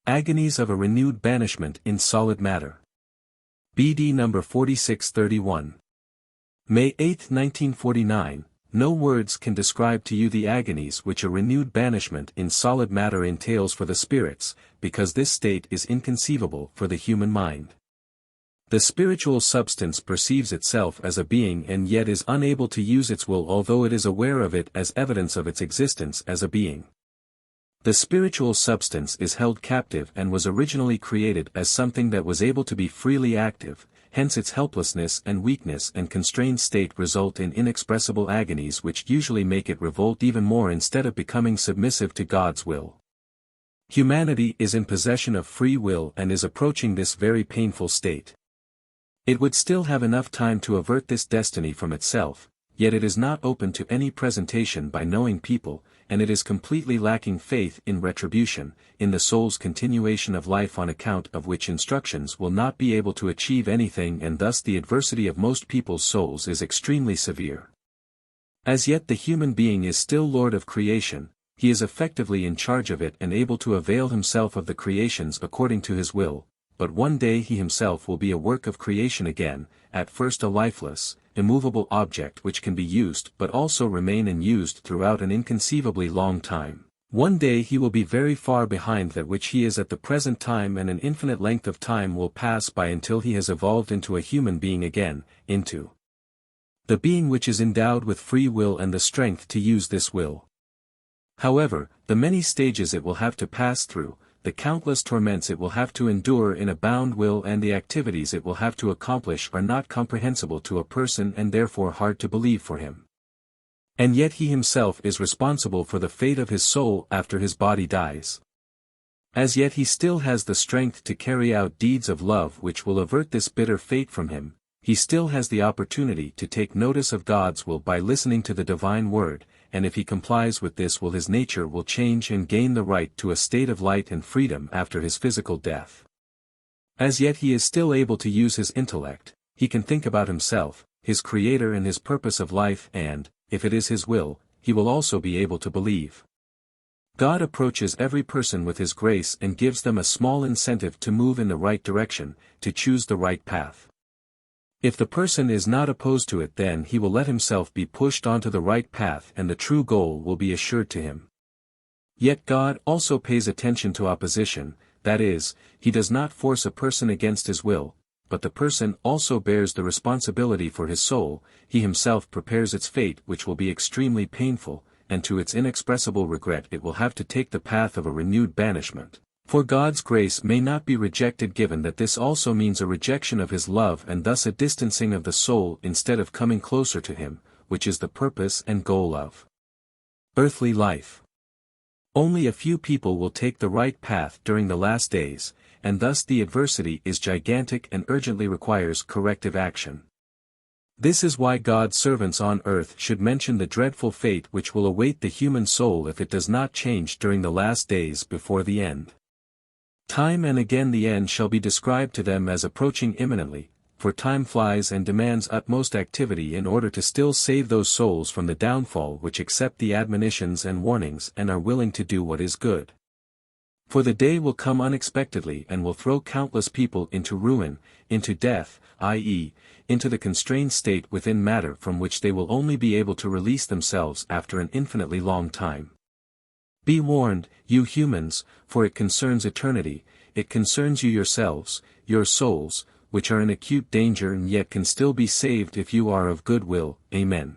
Agonies of a renewed banishment in solid matter. BD number 4631. May 8, 1949. No words can describe to you the agonies which a renewed banishment in solid matter entails for the spirits, because this state is inconceivable for the human mind. The spiritual substance perceives itself as a being and yet is unable to use its will, although it is aware of it as evidence of its existence as a being. The spiritual substance is held captive and was originally created as something that was able to be freely active, hence its helplessness and weakness and constrained state result in inexpressible agonies which usually make it revolt even more instead of becoming submissive to God's will. Humanity is in possession of free will and is approaching this very painful state. It would still have enough time to avert this destiny from itself, yet it is not open to any presentation by knowing people, and it is completely lacking faith in retribution, in the soul's continuation of life, on account of which instructions will not be able to achieve anything, and thus the adversity of most people's souls is extremely severe. As yet the human being is still Lord of creation, he is effectively in charge of it and able to avail himself of the creations according to his will, but one day he himself will be a work of creation again, at first a lifeless, immovable object which can be used but also remain unused throughout an inconceivably long time. One day he will be very far behind that which he is at the present time, and an infinite length of time will pass by until he has evolved into a human being again, into the being which is endowed with free will and the strength to use this will. However, the many stages it will have to pass through, the countless torments it will have to endure in a bound will, and the activities it will have to accomplish are not comprehensible to a person and therefore hard to believe for him. And yet he himself is responsible for the fate of his soul after his body dies. As yet he still has the strength to carry out deeds of love which will avert this bitter fate from him. He still has the opportunity to take notice of God's will by listening to the divine word, and if he complies with this will, his nature will change and gain the right to a state of light and freedom after his physical death. As yet he is still able to use his intellect, he can think about himself, his creator and his purpose of life, and, if it is his will, he will also be able to believe. God approaches every person with his grace and gives them a small incentive to move in the right direction, to choose the right path. If the person is not opposed to it, then he will let himself be pushed onto the right path and the true goal will be assured to him. Yet God also pays attention to opposition, that is, he does not force a person against his will, but the person also bears the responsibility for his soul, he himself prepares its fate which will be extremely painful, and to its inexpressible regret it will have to take the path of a renewed banishment. For God's grace may not be rejected, given that this also means a rejection of his love and thus a distancing of the soul instead of coming closer to him, which is the purpose and goal of earthly life. Only a few people will take the right path during the last days, and thus the adversity is gigantic and urgently requires corrective action. This is why God's servants on earth should mention the dreadful fate which will await the human soul if it does not change during the last days before the end. Time and again the end shall be described to them as approaching imminently, for time flies and demands utmost activity in order to still save those souls from the downfall which accept the admonitions and warnings and are willing to do what is good. For the day will come unexpectedly and will throw countless people into ruin, into death, i.e., into the constrained state within matter from which they will only be able to release themselves after an infinitely long time. Be warned, you humans, for it concerns eternity, it concerns you yourselves, your souls, which are in acute danger and yet can still be saved if you are of good will. Amen.